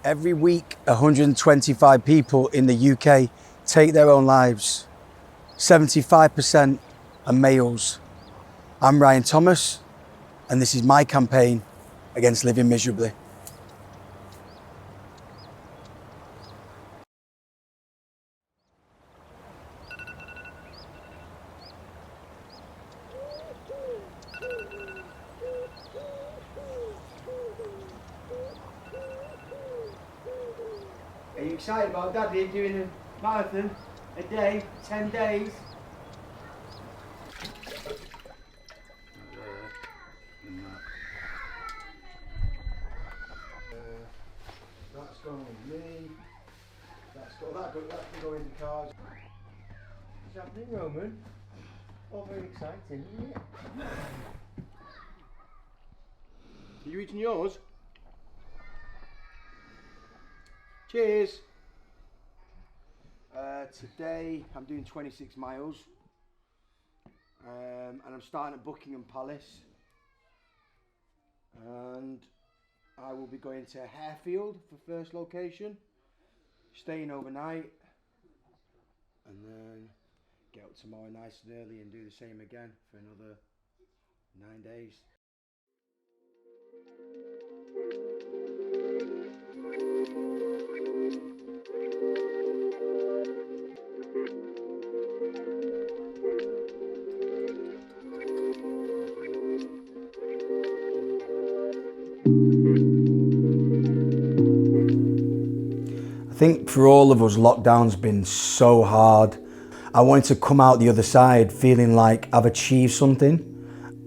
Every week, 125 people in the UK take their own lives. 75% are males. I'm Ryan Thomas, and this is my campaign against living miserably. Are you excited about Daddy doing a marathon a day, 10 days? That's going with me. That can go in the cars. What's happening, Roman? All very exciting, isn't it? Are you eating yours? Cheers! Today I'm doing 26 miles and I'm starting at Buckingham Palace, and I will be going to Harefield for first location, staying overnight, and then get up tomorrow nice and early and do the same again for another 9 days. I think for all of us, lockdown's been so hard. I wanted to come out the other side feeling like I've achieved something.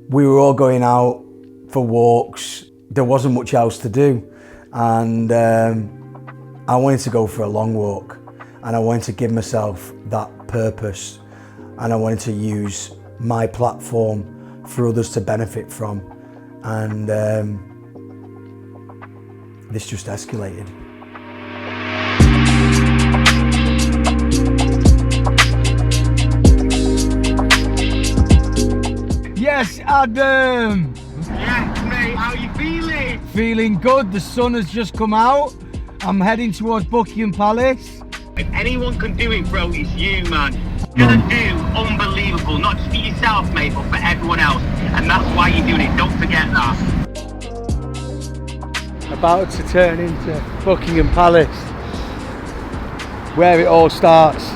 We were all going out for walks. There wasn't much else to do. And I wanted to go for a long walk, and I wanted to give myself that purpose, and I wanted to use my platform for others to benefit from. And this just escalated. Yes, Adam! Yes, mate, how you feeling? Feeling good, the sun has just come out. I'm heading towards Buckingham Palace. If anyone can do it, bro, it's you, man. You're gonna do unbelievable, not just for yourself, mate, but for everyone else. And that's why you're doing it, don't forget that. About to turn into Buckingham Palace, where it all starts.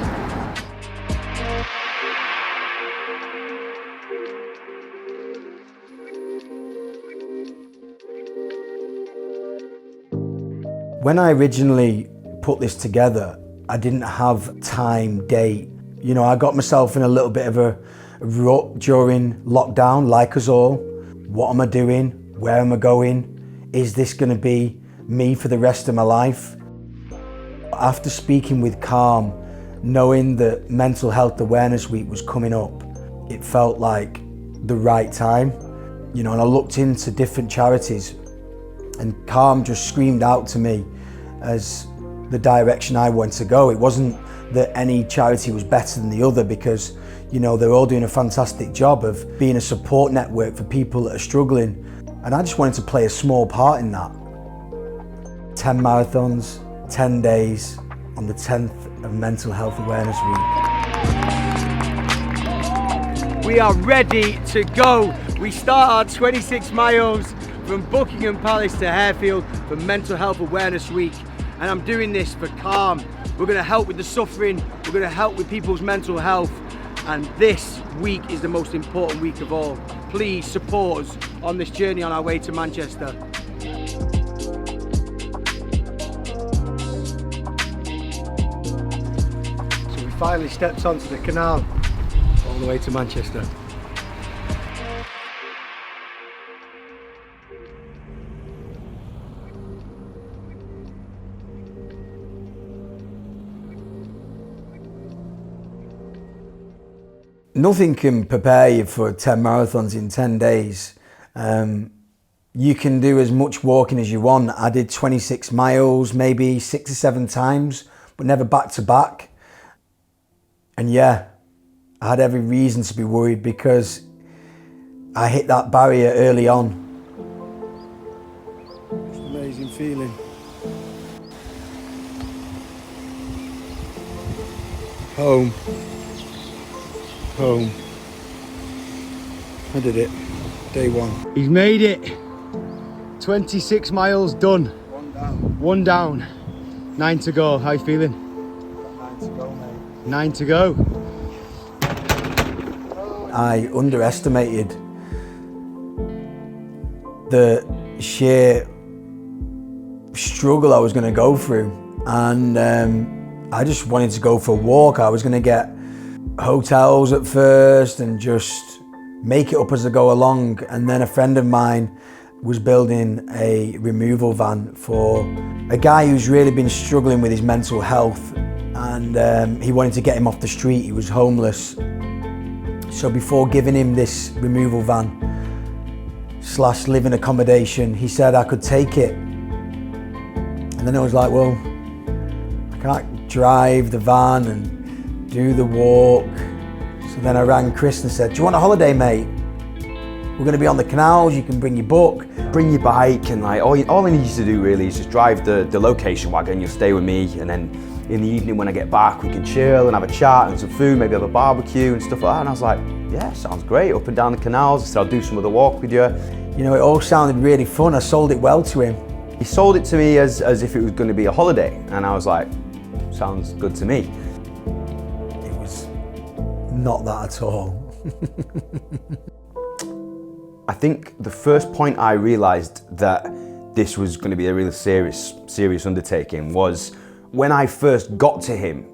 When I originally put this together, I didn't have time, date. You know, I got myself in a little bit of a rut during lockdown, like us all. What am I doing? Where am I going? Is this going to be me for the rest of my life? After speaking with Calm, knowing that Mental Health Awareness Week was coming up, it felt like the right time. You know, and I looked into different charities, and Calm just screamed out to me as the direction I wanted to go. It wasn't that any charity was better than the other, because, you know, they're all doing a fantastic job of being a support network for people that are struggling. And I just wanted to play a small part in that. 10 marathons, 10 days on the 10th of Mental Health Awareness Week. We are ready to go. We start our 26 miles from Buckingham Palace to Harefield for Mental Health Awareness Week, and I'm doing this for Calm. We're going to help with the suffering, we're going to help with people's mental health, and this week is the most important week of all. Please support us on this journey on our way to Manchester. So we finally stepped onto the canal all the way to Manchester. Nothing can prepare you for 10 marathons in 10 days. You can do as much walking as you want. I did 26 miles, maybe 6 or 7 times, but never back to back. And yeah, I had every reason to be worried because I hit that barrier early on. It's an amazing feeling. Home. Home. I did it. Day one. He's made it. 26 miles done. One down. 9 to go. How you feeling? 9 to go, mate. 9 to go. I underestimated the sheer struggle I was going to go through, and I just wanted to go for a walk. I was going to get hotels at first and just make it up as I go along, and then a friend of mine was building a removal van for a guy who's really been struggling with his mental health, and he wanted to get him off the street. He was homeless. So before giving him this removal van / living accommodation, he said I could take it. And then I was like, well, I can't drive the van and do the walk. So then I rang Chris and said, do you want a holiday, mate? We're going to be on the canals, you can bring your book. Bring your bike, and like all I need you to do really is just drive the location wagon. You'll stay with me, and then in the evening when I get back, we can chill and have a chat and some food, maybe have a barbecue and stuff like that. And I was like, yeah, sounds great. Up and down the canals. I said, I'll do some of the walk with you. You know, it all sounded really fun. I sold it well to him. He sold it to me as if it was going to be a holiday, and I was like, sounds good to me. It was not that at all. I think the first point I realised that this was going to be a really serious undertaking was when I first got to him.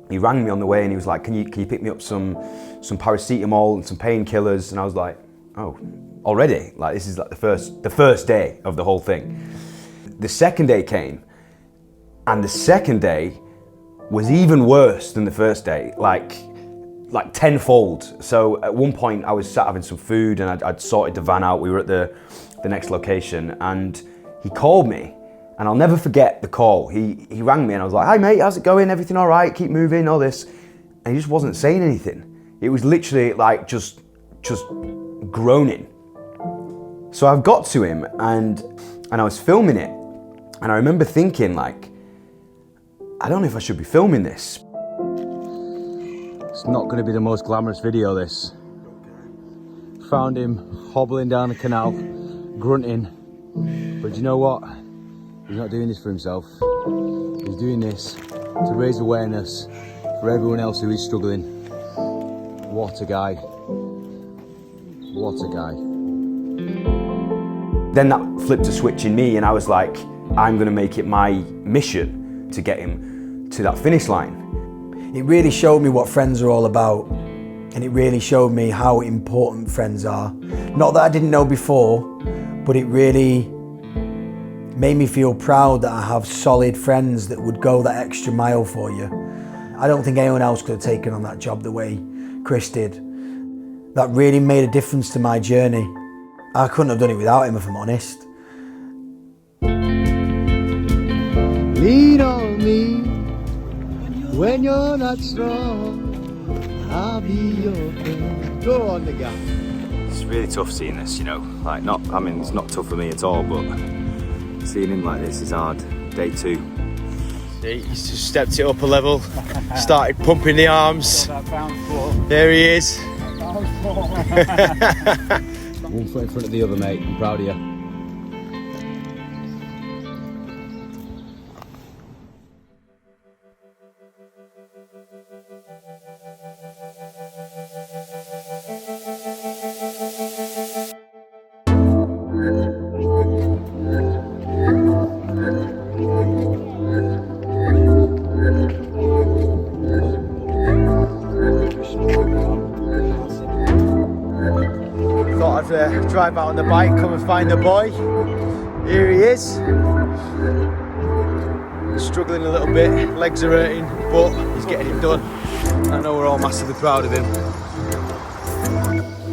He rang me on the way and he was like, can you pick me up some paracetamol and some painkillers? And I was like, oh, already? Like, this is like the first day of the whole thing. The second day came, and the second day was even worse than the first day, like tenfold. So at one point I was sat having some food and I'd sorted the van out. We were at the next location, and he called me, and I'll never forget the call. He rang me and I was like, hi mate, how's it going? Everything all right? Keep moving, all this. And he just wasn't saying anything. It was literally like just groaning. So I got to him and I was filming it, and I remember thinking like, I don't know if I should be filming this. It's not going to be the most glamorous video, this. Found him hobbling down the canal, grunting. But do you know what? He's not doing this for himself. He's doing this to raise awareness for everyone else who is struggling. What a guy. What a guy. Then that flipped a switch in me, and I was like, I'm going to make it my mission to get him to that finish line. It really showed me what friends are all about, and it really showed me how important friends are. Not that I didn't know before, but it really made me feel proud that I have solid friends that would go that extra mile for you. I don't think anyone else could have taken on that job the way Chris did. That really made a difference to my journey. I couldn't have done it without him, if I'm honest. Lean on me when you're not strong. I'll be your friend. Go on, the guy. It's really tough seeing this, you know. Like, it's not tough for me at all, but seeing him like this is hard. Day 2. See, he's just stepped it up a level, started pumping the arms. There he is. One foot in front of the other, mate. I'm proud of you. Thought I'd drive out on the bike, come and find the boy. Here he is. He's struggling a little bit, legs are hurting, but he's getting it done. I know we're all massively proud of him.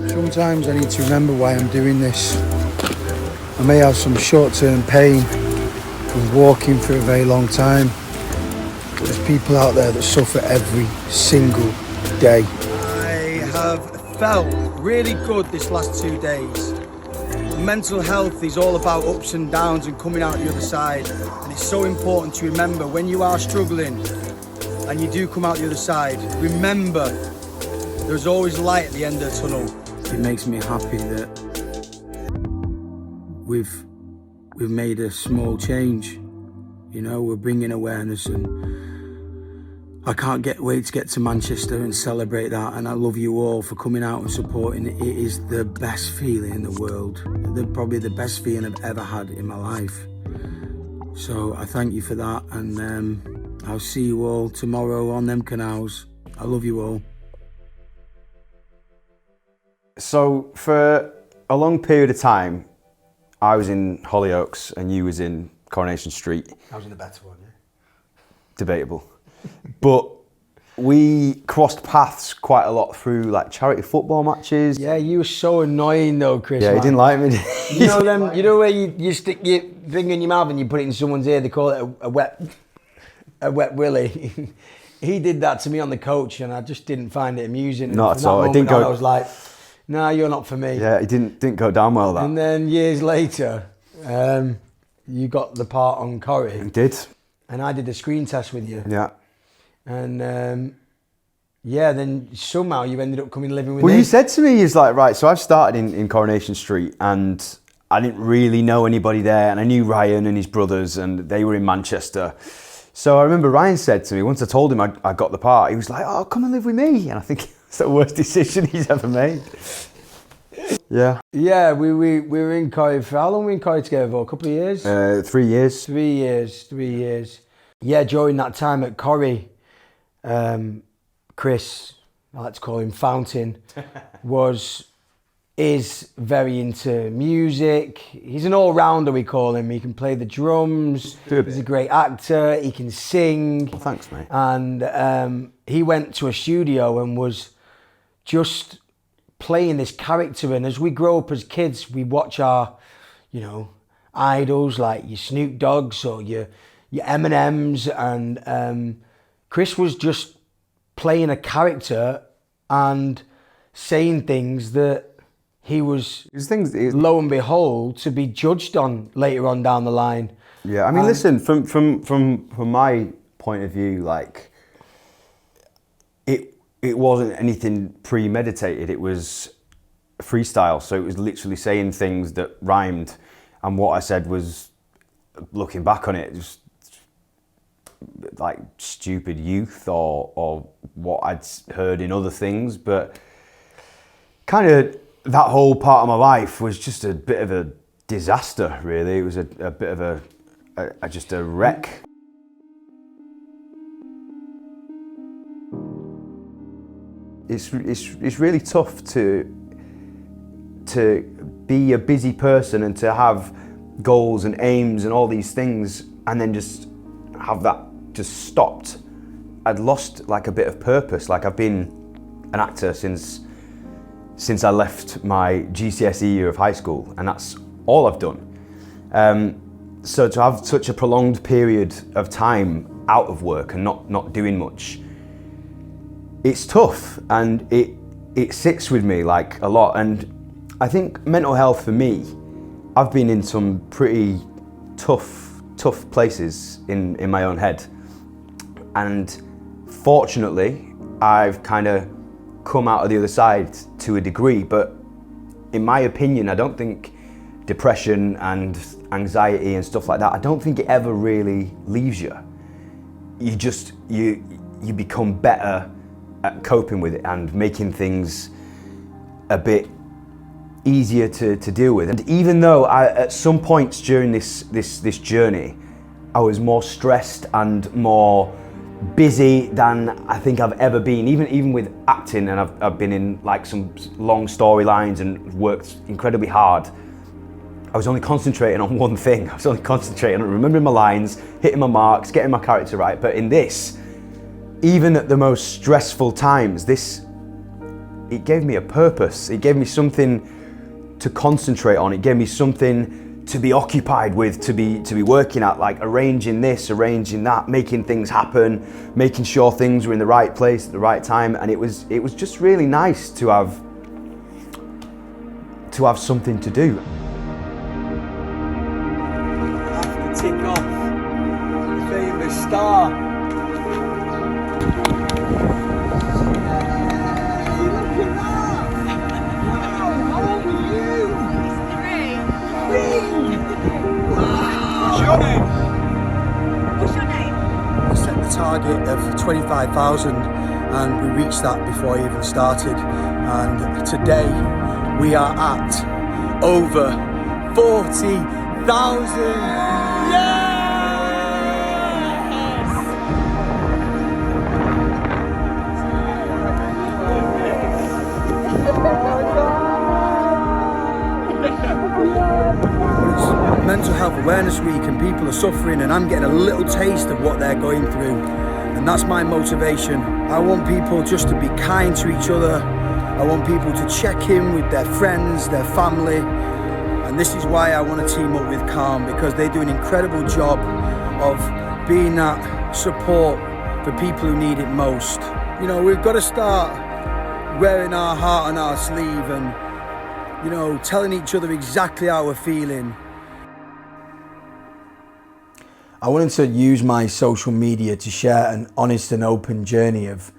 Sometimes I need to remember why I'm doing this. I may have some short-term pain from walking for a very long time, but there's people out there that suffer every single day. I have felt really good this last 2 days. Mental health is all about ups and downs and coming out the other side, and it's so important to remember when you are struggling, and you do come out the other side, remember, there's always light at the end of the tunnel. It makes me happy that we've made a small change. You know, we're bringing awareness, and I can't wait to get to Manchester and celebrate that. And I love you all for coming out and supporting it. It is the best feeling in the world. Probably the best feeling I've ever had in my life. So I thank you for that, and I'll see you all tomorrow on them canals. I love you all. So for a long period of time, I was in Hollyoaks and you was in Coronation Street. I was in the better one, yeah. Debatable. But we crossed paths quite a lot through like charity football matches. Yeah, you were so annoying though, Chris. Yeah, man. he didn't like me. You know them. You know where you stick your finger in your mouth and you put it in someone's ear. They call it a wet willy. He did that to me on the coach, and I just didn't find it amusing. Not at all. It didn't go. I was like, "Nah, you're not for me." Yeah, it didn't go down well, that. And then years later, you got the part on Corrie. It did. And I did the screen test with you. Yeah. And yeah, then somehow you ended up coming living with Well, me. you said to me, he's like, right, so I've started in Coronation Street and I didn't really know anybody there, and I knew Ryan and his brothers and they were in Manchester. So I remember Ryan said to me, once I told him I got the part, he was like, oh, come and live with me. And I think it's the worst decision he's ever made. Yeah. Yeah, we were in Corrie for, how long were we in Corrie together for? A couple of years? 3 years. 3 years, 3 years. Yeah, during that time at Corrie, Chris, I like to call him Fountain, is very into music. He's an all-rounder, we call him. He can play the drums. Good. He's a great actor. He can sing. Well, thanks, mate. And he went to a studio and was just playing this character. And as we grow up as kids, we watch our, idols like your Snoop Dogg's or your Eminems. And Chris was just playing a character and saying things that he was, lo and behold, to be judged on later on down the line. Yeah, I mean, listen, from my point of view, like, it wasn't anything premeditated. It was freestyle, so it was literally saying things that rhymed, and what I said was, looking back on it, just like stupid youth or what I'd heard in other things, but kind of that whole part of my life was just a bit of a disaster, really. It was a bit of just a wreck. It's really tough to be a busy person and to have goals and aims and all these things and then just have that just stopped. I'd lost like a bit of purpose. Like, I've been an actor since I left my GCSE year of high school, and that's all I've done. So to have such a prolonged period of time out of work and not doing much, it's tough, and it sits with me like a lot. And I think mental health for me, I've been in some pretty tough places in my own head, and fortunately I've kind of come out of the other side to a degree, but in my opinion, I don't think depression and anxiety and stuff like that, I don't think it ever really leaves you. You become better at coping with it and making things a bit easier to deal with. And even though at some points during this journey, I was more stressed and more busy than I think I've ever been, even with acting, and I've been in like some long storylines and worked incredibly hard. I was only concentrating on one thing. I was only concentrating on remembering my lines, hitting my marks, getting my character right. But in this, even at the most stressful times, it gave me a purpose. It gave me something to concentrate on. It gave me something to be occupied with, to be working at, like arranging this, arranging that, making things happen, making sure things were in the right place at the right time. And it was just really nice to have something to do. Tick off, famous star. We set the target of 25,000 and we reached that before I even started. And today we are at over 40,000. Mental Health Awareness Week and people are suffering and I'm getting a little taste of what they're going through, and that's my motivation. I want people just to be kind to each other. I want people to check in with their friends, their family, and this is why I want to team up with Calm, because they do an incredible job of being that support for people who need it most. You know, we've got to start wearing our heart on our sleeve and, you know, telling each other exactly how we're feeling. I wanted to use my social media to share an honest and open journey of,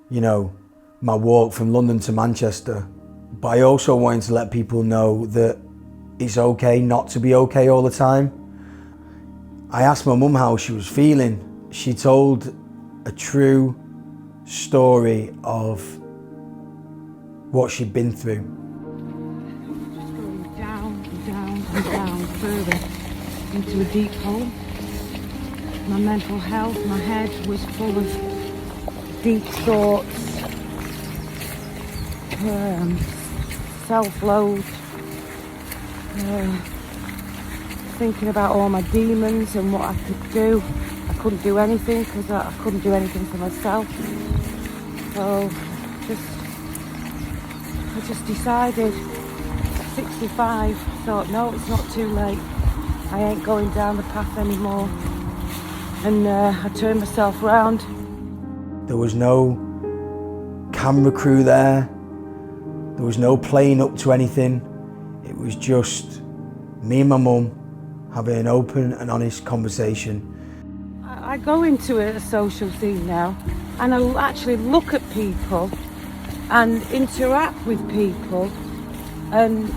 you know, my walk from London to Manchester. But I also wanted to let people know that it's okay not to be okay all the time. I asked my mum how she was feeling. She told a true story of what she'd been through. Just going down and down and down further into a deep hole. My mental health, my head was full of deep thoughts, self-loathe, thinking about all my demons and what I could do. I couldn't do anything because I couldn't do anything for myself. So I just decided, 65, thought no, it's not too late. I ain't going down the path anymore. And I turned myself round. There was no camera crew there. There was no playing up to anything. It was just me and my mum having an open and honest conversation. I go into a social scene now and I actually look at people and interact with people, and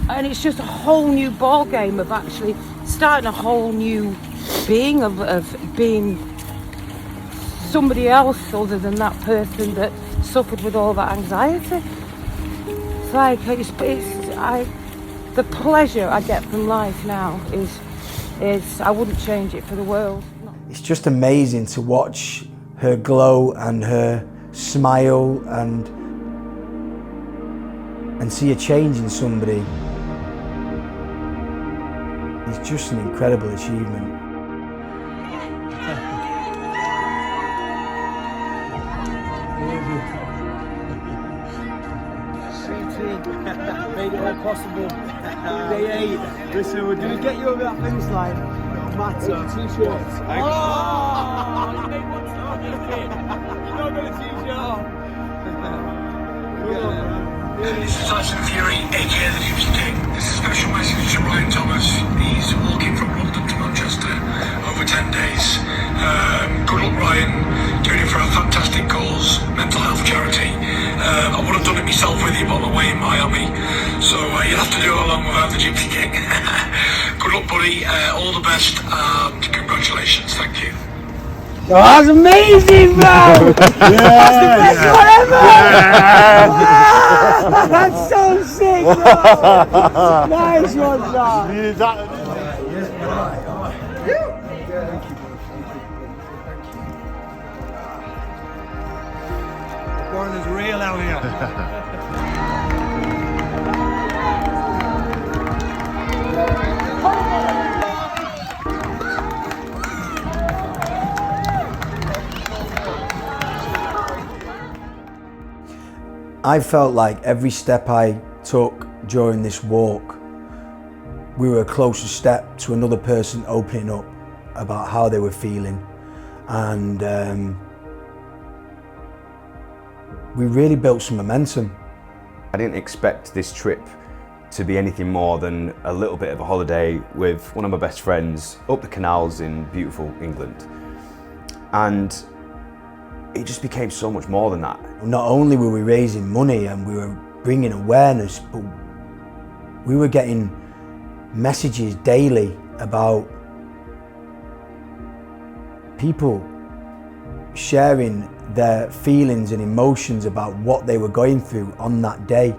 it's just a whole new ball game of actually starting a whole new being of being somebody else other than that person that suffered with all that anxiety. It's like the pleasure I get from life now is I wouldn't change it for the world. It's just amazing to watch her glow and her smile and see a change in somebody. It's just an incredible achievement. Made it all possible. Day 8. Listen, we're going to get you over that finish line. No matter. T-shirts. Oh! You made one target. You're not going to t-shirt off. This is Tyson Fury, aka the Gypsy King. This is a special message to Ryan Thomas. He's walking from London to Manchester over 10 days. Good luck, Ryan. Doing it for a fantastic cause, mental health charity. I would have done it myself with you, but I'm away in Miami. So you'll have to do it along without the Gypsy King. Good luck, buddy. All the best and congratulations. Thank you. Oh, that's amazing, bro! That's the best one ever! Wow! That's so sick, bro! Nice one, John! Warren is real out here. I felt like every step I took during this walk, we were a closer step to another person opening up about how they were feeling. And we really built some momentum. I didn't expect this trip to be anything more than a little bit of a holiday with one of my best friends up the canals in beautiful England. And it just became so much more than that. Not only were we raising money and we were bringing awareness, but we were getting messages daily about people sharing their feelings and emotions about what they were going through on that day.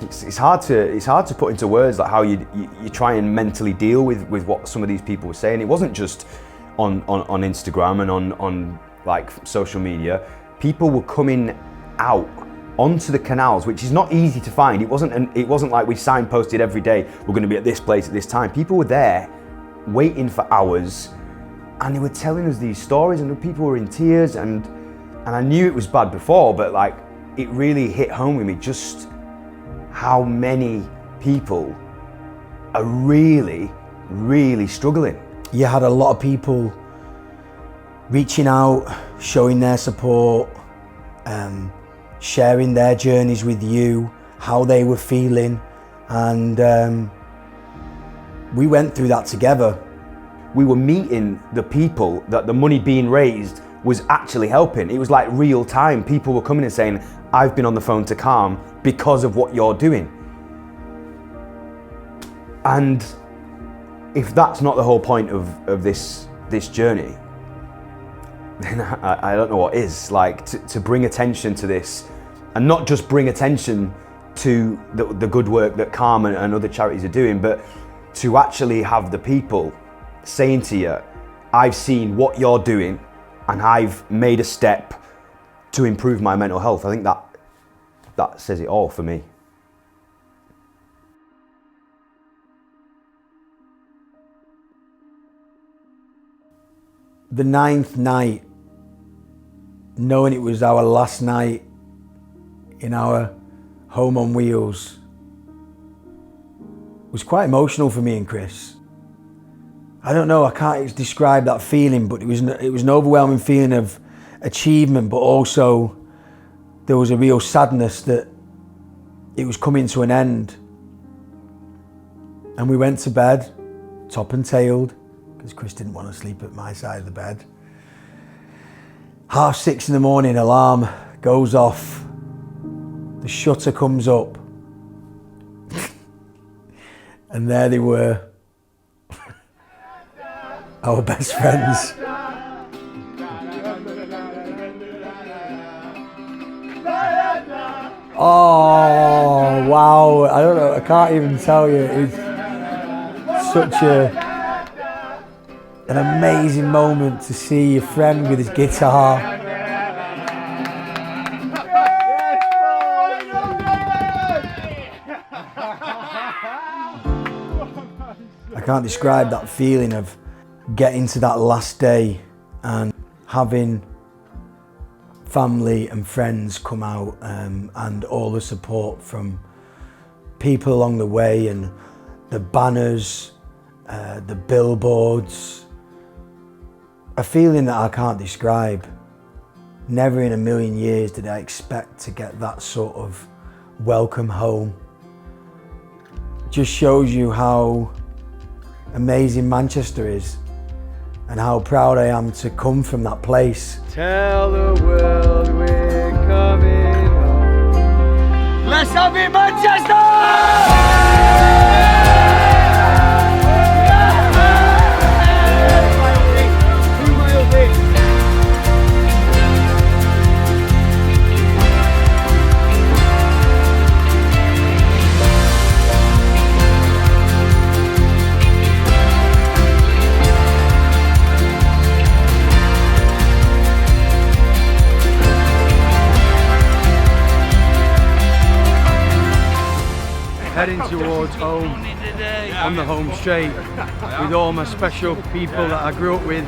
It's hard to put into words like how you try and mentally deal with what some of these people were saying. It wasn't just on Instagram and on like social media. People were coming out onto the canals, which is not easy to find. It wasn't like we signposted every day, we're going to be at this place at this time. People were there waiting for hours, and they were telling us these stories, and the people were in tears, and I knew it was bad before, but like it really hit home with me just how many people are really, really struggling. You had a lot of people reaching out, showing their support, sharing their journeys with you, how they were feeling, and we went through that together. We were meeting the people that the money being raised was actually helping. It was like real time. People were coming and saying, I've been on the phone to Calm because of what you're doing. And if that's not the whole point of this journey, then I don't know what is. Like to bring attention to this, and not just bring attention to the good work that Calm and other charities are doing, but to actually have the people saying to you, I've seen what you're doing and I've made a step to improve my mental health. I think that says it all for me. The 9th night, knowing it was our last night in our home on wheels, was quite emotional for me and Chris. I don't know, I can't describe that feeling, but it was an overwhelming feeling of achievement, but also there was a real sadness that it was coming to an end. And we went to bed, top and tailed, because Chris didn't want to sleep at my side of the bed. 6:30 in the morning, alarm goes off, the shutter comes up, and there they were, our best friends. Oh, wow. I don't know, I can't even tell you. It's such an amazing moment to see your friend with his guitar. I can't describe that feeling of getting to that last day and having family and friends come out, and all the support from people along the way, and the banners, the billboards. A feeling that I can't describe. Never in a million years did I expect to get that sort of welcome home. Just shows you how amazing Manchester is, and how proud I am to come from that place. Tell the world we're coming home. Let's have it, Manchester! Heading towards home on the home straight with all my special people that I grew up with.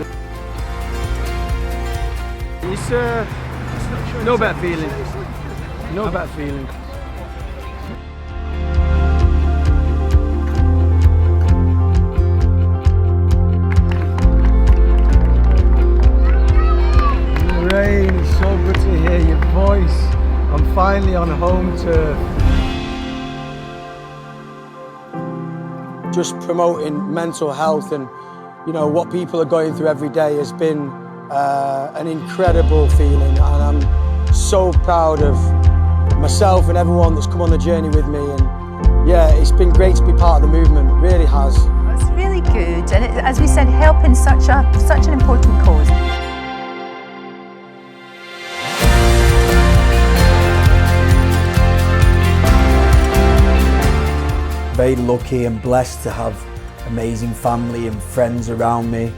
It's no better feeling. No better feeling. Rain, it's so good to hear your voice. I'm finally on home turf. Just promoting mental health and, you know, what people are going through every day has been an incredible feeling, and I'm so proud of myself and everyone that's come on the journey with me. And yeah, it's been great to be part of the movement, it really has. It's really good, and as we said, helping such an important cause. Very lucky and blessed to have amazing family and friends around me.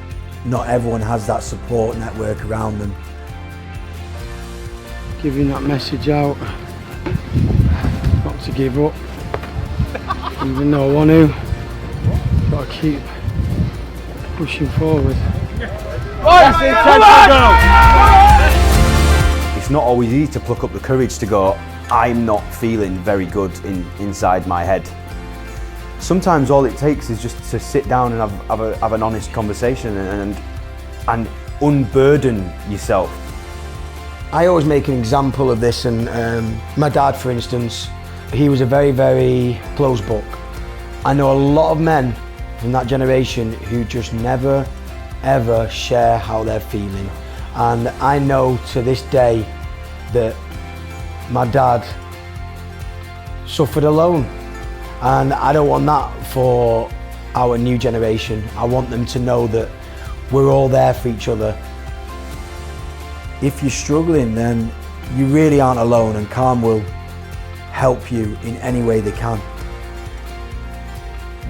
Not everyone has that support network around them. Giving that message out, not to give up, even though I want to, got to keep pushing forward. It's not always easy to pluck up the courage to go, I'm not feeling very good inside my head. Sometimes all it takes is just to sit down and have an honest conversation and unburden yourself. I always make an example of this, and my dad, for instance, he was a very, very closed book. I know a lot of men from that generation who just never, ever share how they're feeling. And I know to this day that my dad suffered alone. And I don't want that for our new generation. I want them to know that we're all there for each other. If you're struggling, then you really aren't alone, and Calm will help you in any way they can.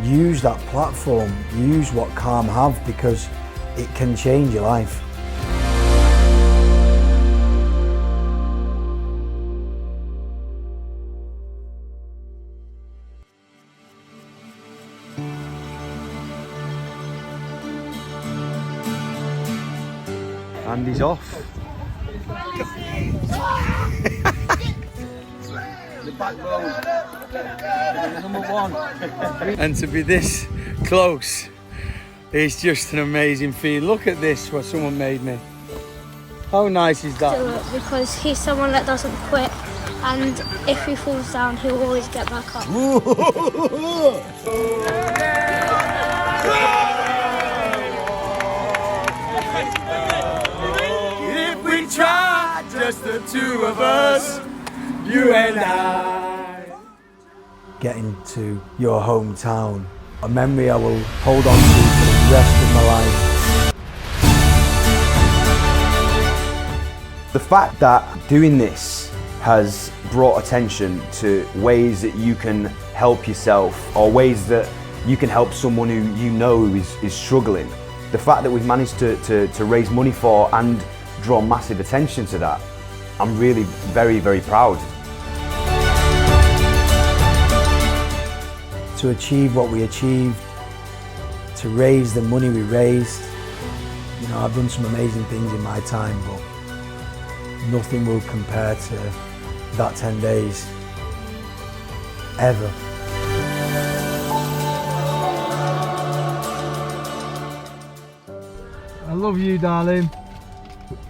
Use that platform, use what Calm have, because it can change your life. And he's off. And to be this close, it's just an amazing feeling. Look at this, what someone made me. How nice is that? Because he's someone that doesn't quit, and if he falls down, he'll always get back up. If we try, just the two of us, you and I. Getting to your hometown, a memory I will hold on to for the rest of my life. The fact that doing this has brought attention to ways that you can help yourself, or ways that you can help someone who you know is struggling. The fact that we've managed to raise money for and draw massive attention to that, I'm really very, very proud. To achieve what we achieved, to raise the money we raised, you know, I've done some amazing things in my time, but nothing will compare to that 10 days, ever. I love you, darling.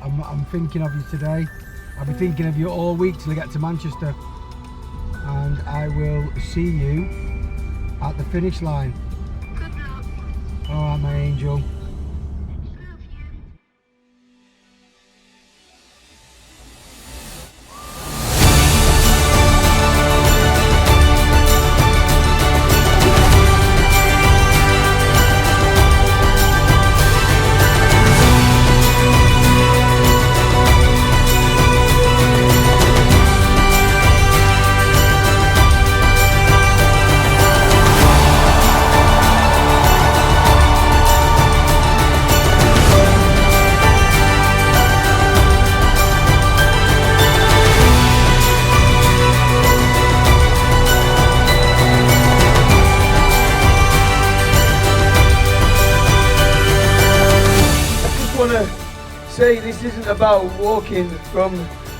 I'm thinking of you today. I'll be thinking of you all week till I get to Manchester. And I will see you at the finish line. Good luck. All right, my angel. Say this isn't about walking from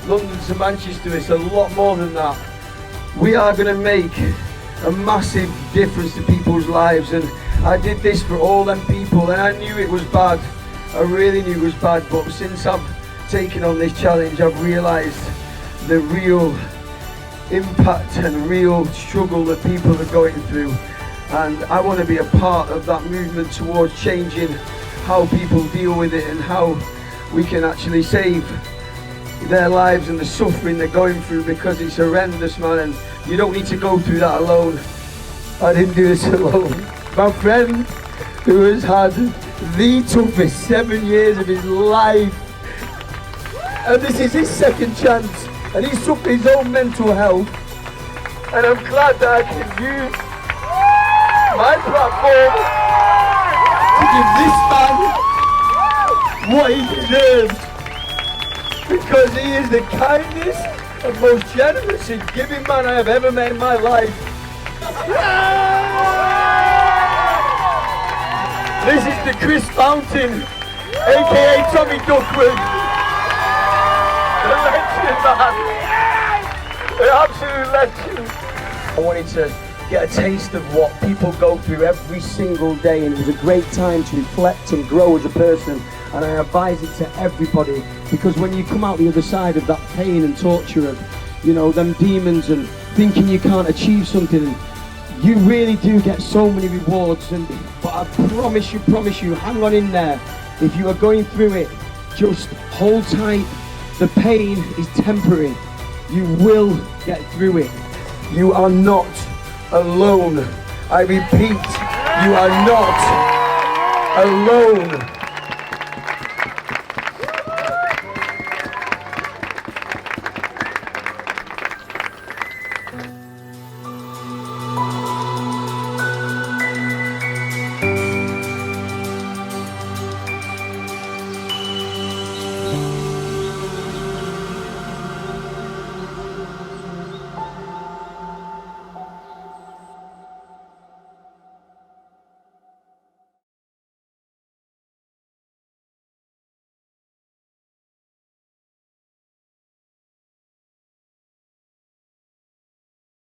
London to Manchester, it's a lot more than that. We are going to make a massive difference to people's lives, and I did this for all them people, and I knew it was bad. I really knew it was bad, but since I've taken on this challenge, I've realised the real impact and real struggle that people are going through, and I want to be a part of that movement towards changing how people deal with it and how we can actually save their lives and the suffering they're going through, because it's horrendous, man, and you don't need to go through that alone. I didn't do this alone. My friend, who has had the toughest 7 years of his life, and this is his second chance, and he's suffering his own mental health, and I'm glad that I can use my platform to give this man what he deserves, because he is the kindest and most generous and giving man I have ever met in my life. This is the Chris Fountain, aka Tommy Duckworth. The legend, man. An absolute legend. I wanted to get a taste of what people go through every single day, and it was a great time to reflect and grow as a person, and I advise it to everybody, because when you come out the other side of that pain and torture of, you know, them demons and thinking you can't achieve something, you really do get so many rewards. But I promise you, hang on in there. If you are going through it, just hold tight. The pain is temporary. You will get through it. You are not alone. I repeat, you are not alone.